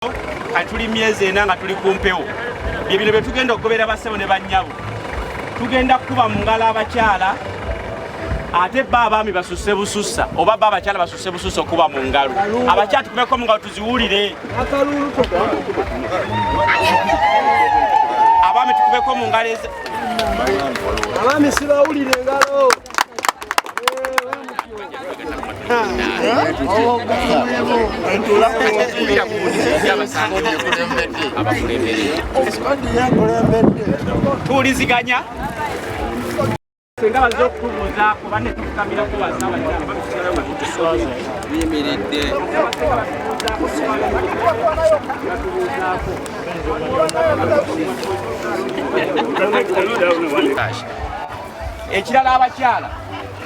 Katuli myezi ena nga tuli kumpewo. Bibino bye tugenda okugobera bassebo ne bannyabo. Tugenda kuba mu ngalo abakyala ate bba abaami basusse busussa oba bba abakyala basusse busussa okuba mu ngalo. Abakyala tukubeko mu ngalo tuziwulire. Abaami tukubeko mu ngalo abaami sibawulire engalo. Tuwuliziganya senga baze okutubuuzaako banne tukukamirako biyimiridde ekirala abakyala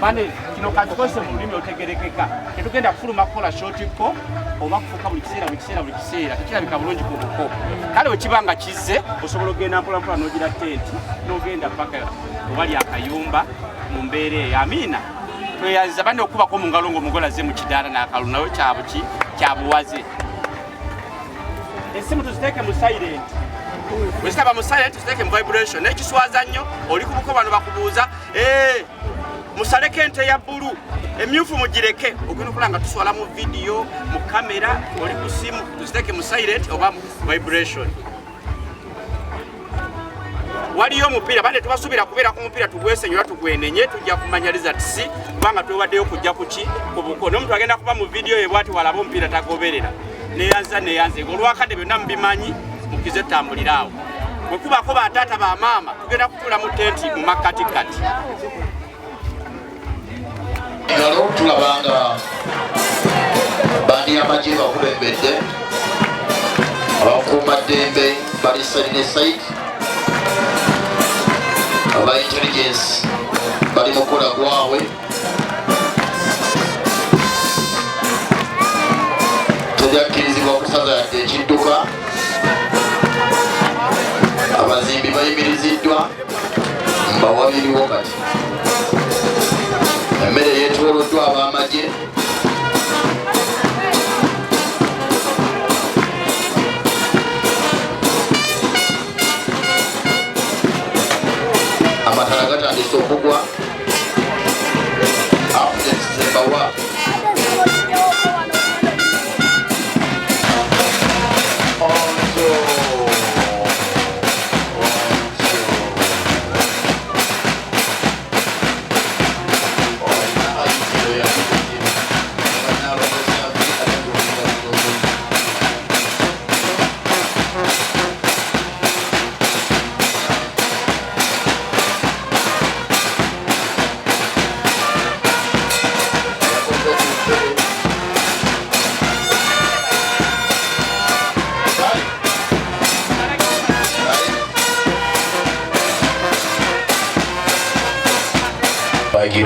bane kino katukose mu lulimi otegerekeka tetugenda kufuluma kukola shotiko oba kufuka buli kiseera tekirabika bulungi ku buko kale wekibanga kizze osobola okugenda mpolampola n'ogira tenti n'ogenda paka obali akayumba mu mbeera eyo. Amiina tweyanziza bane okubako mu ngalo ng'omugole azze mu kidaala n'akalu nayo kyabuwaze. Essimu tuziteeke mu silent. Bwezitaba mu silent tuziteeke mu vibration. N'ekiswaza nnyo oli ku buko bano bakubuuza musaleko ente ya bbulu emyufu mugireke ogenda okulaba nga tuswala mu vidiyo mu kamera oli ku simu tuziteeke mu silent oba mu vibration. Waliyo omupiira bade tubasuubira kubeera ku mupiira tugwesenyola tugwenenye tujja kumanya results kubanga twewaddeyo kujja kuki ku buko n'omuntu agenda kuba mu vidiyo ye bwati walaba omupiira tagoberera neyanza olwakadde byonna mubimanyi mukize tambuliraawo bwe kubako bataata ba maama tugenda kutuula mu tenti mu makatikati. Ngalo tulabanga bandi amagye bakulembedde abakuumaddembe bali side ne side aba intelligence bali mukola gwabwe tejakkirizibwa okusaza yadde ekidduka abazimbi bayimiriziddwa mbawabiriwo kati emmere yeetooloddwa ab'amagye amatala gatandise okugwa afuzekisembawa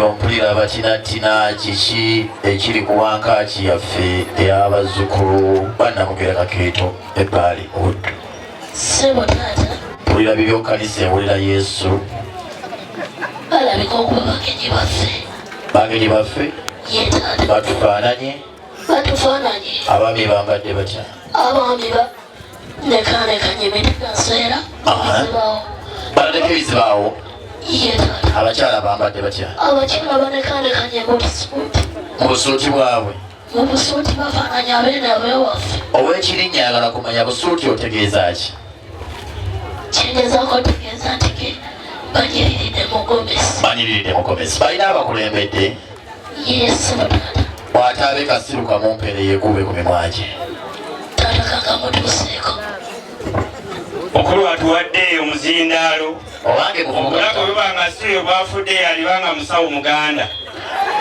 mpulira batinatina kiki ekiri ku wankaaki yaffe ey'abazzukulu bannamugera kakeeto ebbaali obuddu sebo taata mpulira bibyo kkanisa ewulira yesu balabika okuba bagenyi baffe ye taata batufaananye abaami bambadde batya abaami nekanekanye emitigaseera zibaawo balaleka ebizibaawo ye taata abakyala bambadde batya abakyala banekanekanye mu busuuti bwabwe mu busuuti bafaananye abeene abewaffe ow'ekirinnya ayagala kumanya busuuti otegeeza ki kyengezaako otegeeza nti banyiriridde mugomesi balina abakulembedde yesebo taata bw'ataabe kasiruka mu mpere yeekube ku mimwa gye taata kakamutuuseeko okulu atuwadde omuzindaalo owange obulago bwebanga siyo bwafudde alibanga musawo muganda.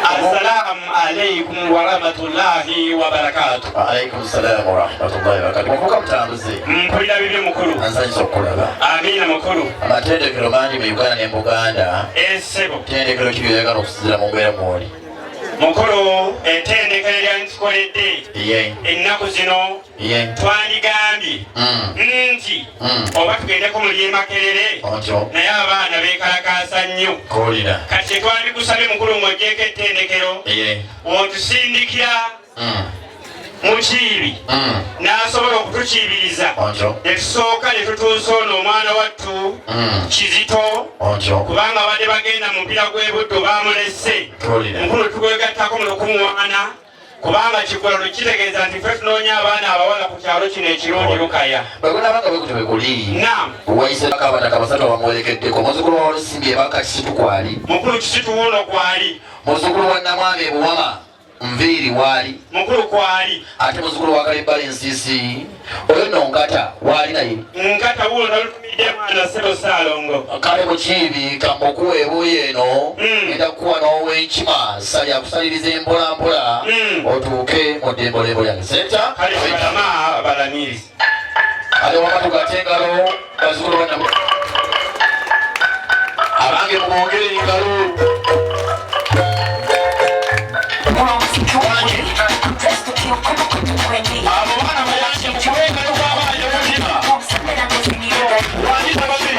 Assalamu alaikum warahmatullahi wabarakatuh. Alaikum salam warahmatullahi wabarakatuh. Mukuka mutambuze mpulira bibye mukulu ansanyisa okulaba amiina mukulu amatendekero mangi mu Uganda ne mu Buganda sebo tendekero ki by'oyagala okusizira mu mbeera mwoli mukulu etendekero lyantikoledde ennaku zino twandigambye nti oba tugendeko mu lyemakerere naye abaana beekalakaasa nnyo kati twandikusabe mukulu ng'oggyeko ettendekero wotusindikira mukiibi n'asobola okutukiibiriza ne tusooka ne tutuusa ono omwana wattu Kizito kubanga badde bagenda mu mpira gw'ebuddo baamulese mukulu tukwegattako mu 1 kubanga kigololo kitegeeza nti ffe tunoonya abaana abawala ku kyalo kino ekirungi Lukaya. Bagonabanga bwe kutebe kuli. Naam. Wayiseeko abataka basatu bamwolekeddeko. Muzzukulu wa Olusimbi ebaka Kisitu kwali. Mukulu Kisitu wuno kwali. Muzzukulu wa Namwami Buwama Nviiri wali. Mukulu kwali. Ate muzzukulu wa Kalibbali Nsisi oyo nno Nkata wali naye. Nkata wuno nalutumidde mwana Ssebo Ssaalongo. Kale mukiibi kambokuwa ebuuyi eno enda kukuwa n'ow'enkima yakusaliriza empolampola otuuke mu ddembolebo lyange senta kale balama balamiriza ate wama tugatte engalo bazzukulu banna abange mumwongere engalo abo baana bayanje mukiwe engalo kwabaaje mutima wanyita babiri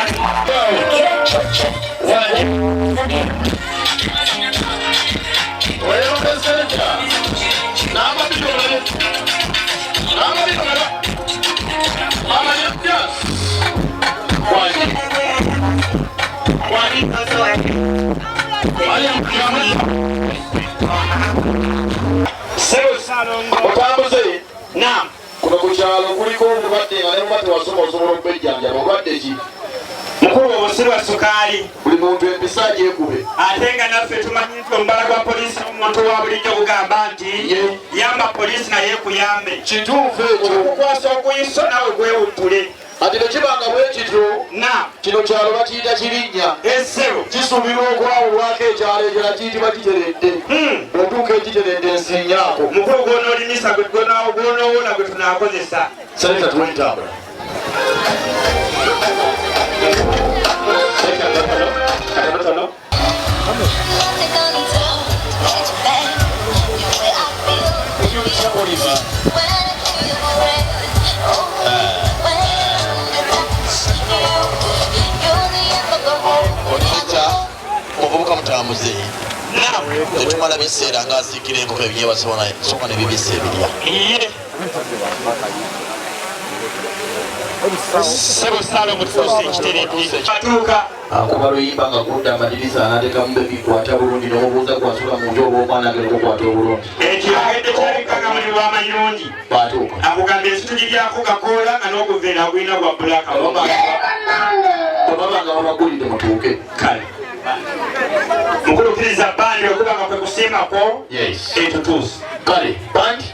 otambuze kuno ku kyalo kuliko obulwadde nga ne muba tewasoma osobola okubejjanjaba obulwadde ki mukulu obusirwa sukaali buli muntu empisa gyekube ate nga naffe tumanyi nti omubala gwa poliisi n'omuntu wa bulijjo bugamba nti yamba poliisi naye kuyambe kituufu ekyo okukwasa okuyiso nawe gwewuttule ati nekibanga bwe kityo kino kyalo bakiyita Kirinnya essebo kisuubirwa okwawulwako ekyalo ekira kiyitibwa Kiteredde otuuka ekiteredde ensinyaako mukulu gw'onoolimisa gw'onoowona gwe tunaakozesa sereta tuwentambula omuvubuka mutambuze tetumala biseera ng'asiikira enkoko ebyewasooka ne bibisa ebirya Ssebo Ssaalongo tutuuse ekiteredde atuuka akuba luyimba nga kudda amadirisa anateekamu bebikwata bulungi n'omubuuza kwasula mu nti oba omwana agenda okukwata obulungi ekyogedde kirabikanga muli lw'amayirungi batuuka akugambye esituli lyako gakoola nga n'oguveera agulina gwa bbulaka obabanga babagulidde mutuuke kale mukulukiriza bandi okubanga kwe kusiimako etutuuse kale bandi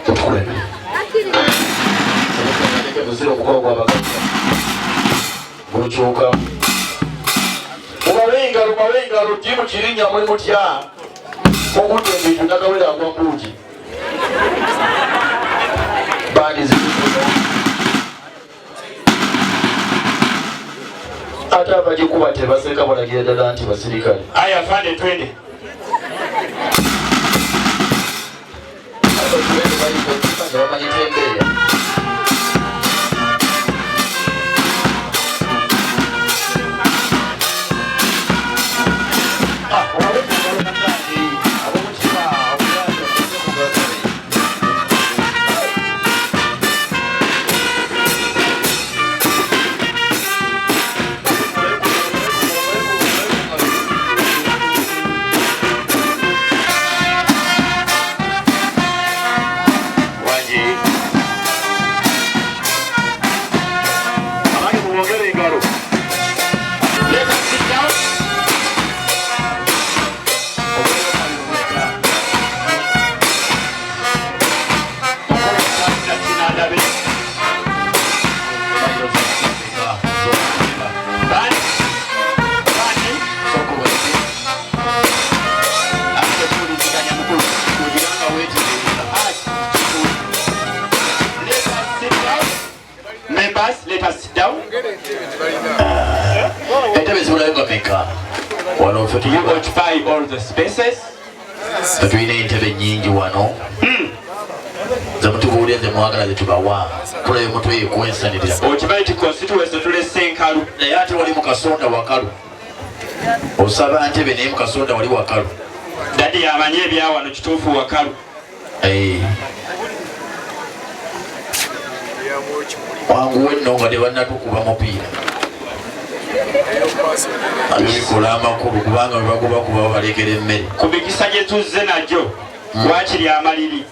otukulembere muzira omukolo gw'abaganda gulukyuka mumawengalo ddi mu Kirinnya muli mutya mugudde embiju nagawera agwa mbuugi bandi ate abagikuba tebaseka balagira ddala nti basirikale aya fande twende bamanyita embeera You occupy all the spaces. Tulina entebe nnyingi wano ze mutubuulira ze mwagala ze tubawa tulabe mutwe ekwensanirira okimanyi ti constituency tulese enkalu naye ate wali mu Kasonda wakalu osaba ntebe naye mu Kasonda wali wakalu dadi yamanyi ebyawano kituufu wakalu wanguwe nno nga tebannatukuba mupiira abikola amakulu kubanga webagobakuba balekera emmere ku mikisa gye tuzze nagyo wakiri amaliri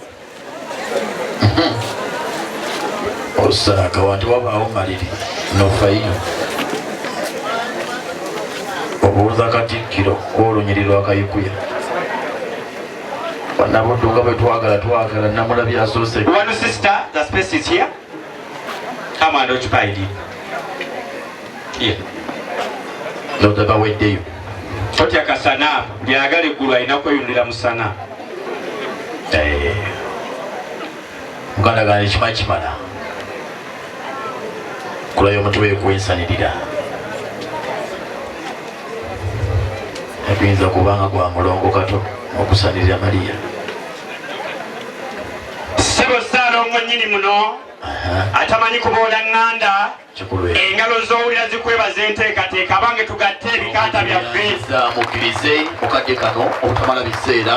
osaaka wanti wabaawo maliri nofaino obuuza katikkiro olunyiri lwakayikuya banabuddu nga bwe twagala namulabi asoose one sister the space is here come and occupy it here ndoza baweddeyo totya kasana lyagala eggulu alina kweyunira musana muganda gange kima kimala kulayo omutwe gwensanirira ekuyinza kubanga gwa mulongo kato okusanirira Mariya sebo Ssaalongo nnyini muno atamanyi kuboola ŋŋanda engalo z'owulira zikwebaza enteekateeka abange tugatte ebikaata byaffe mukkirize mukadde kano obutamala biseera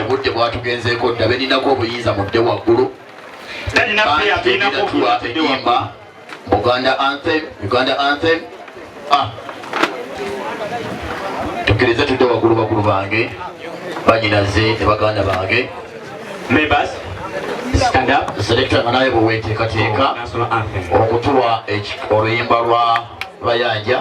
obudde bwatugenzeeko dda beninako obuyinza mudde waggulu tuyimba Uganda anthem tukkirize tudde waggulu bakulu bange banyinaze ne baganda bange selekta nga naye bwe weteekateeka okutuwa oluyimba lwa bayanja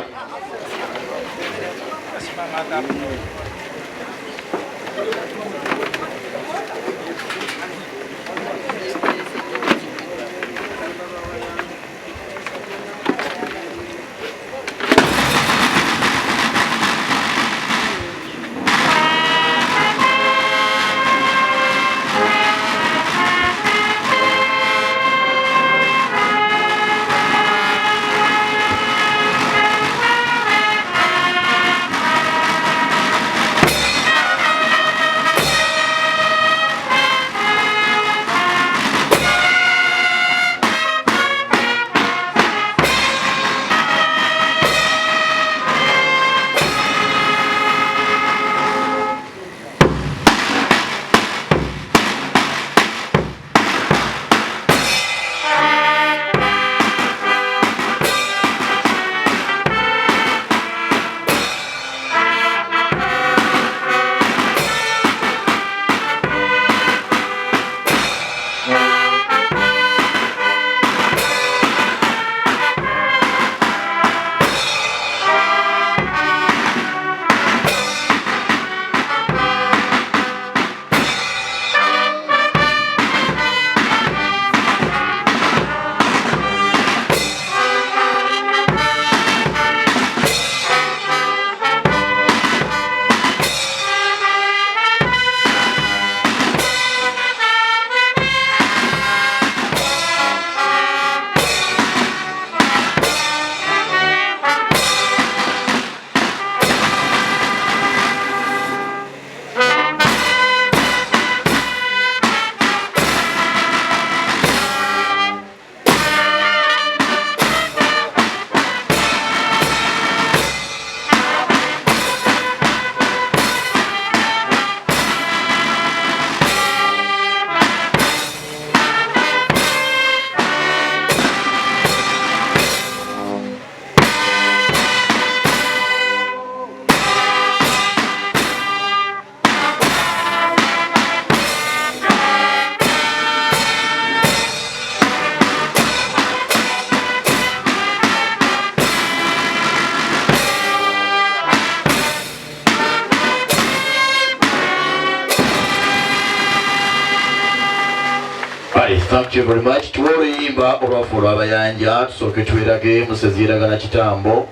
Thank you very much. Tuoluyimba olwafu olw'abayanja tusooke tuwerage museziiragana kitambo.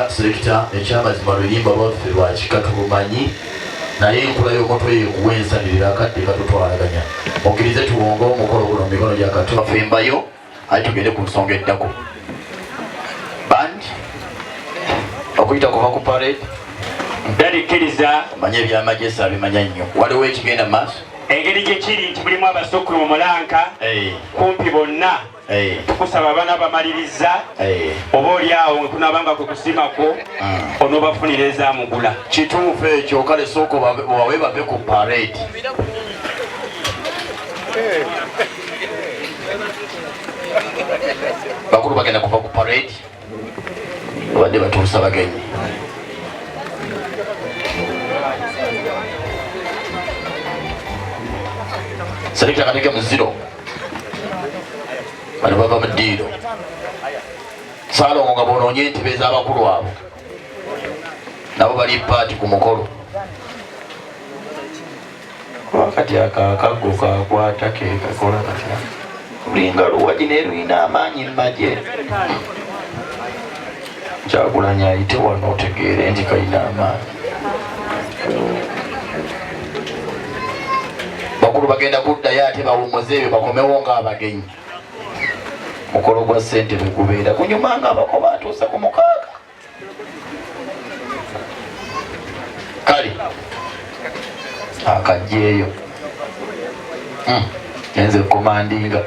Selekta ekyamazima luyimba lwaffe lwa kika tulumanyi naye enkula y'omutwe yekuwensanirira akadde katutwalaganya okkirize tuwonga omukolo guno mu mikono gya Katonda fembayo ate tugende ku nsonga eddako band okuyita kuva ku parade dalikkiriza manye ebyamagyeso abimanya nnyo waliwo ekigenda mu maaso engeri gye kiri nti mulimu abasukulu mu mulanka kumpi bonna tukusaba abaana bamaliriza oba oli awo kunabanga kwe kusimako onoobafunira ezamugula kituufu ekyo kale sooka wawe bave ku parade bakulu bagenda kuva ku parade badde batuusa bagenyi Selekta kateke mu zero bano bava mu ddiiro Saalongo nga bonoonye entebe ez'abakulu abo nabo bali paati ku mukolo wakati akakaggo kakwata ke kakola katya lulinga luwagi naye lulina amaanyi mmagye Kyagulanyi ayite wano otegeere nti kalina amaanyi bakulu bagenda kuddayo ate bawummuze ebyo bakomewo ng'abagenyi mukolo gwa ssente bwe gubeera kunyuma nga abako batuusa ku 6 kale akajjeeyo enze komandinga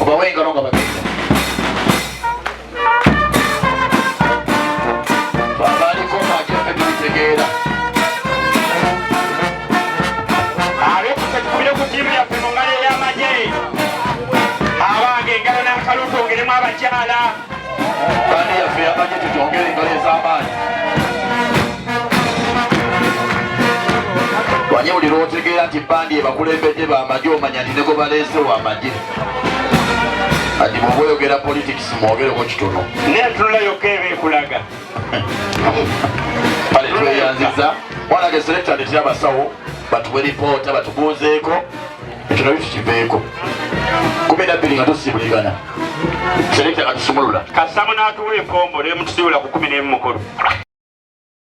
obawe engalo nga bagenda babaliko majefe tulitegeera abekusekubire ku tiimu yaffe mu ngalo ey'amagye abange engalo n'akalutu ongeremu abakyala bani yaffe yamagye tutyongere engalo ez'amaanyi wanye buli lwotegeera nti bandi ebakulembedde bamagye omanya nti nego baleese wamagye ati bwoba oyogera politics mwogereko kitono netunula yokka eba ekulaga pale tweyanziza walaga selekta ndetera abasawo batuwe ripoota batubuuzeeko ekyo nabyo tukiveeko 12 nga tusibuligana selekta nga tusumulula kasamu n'atuwa efombo nemutusibula ku 11 mukulu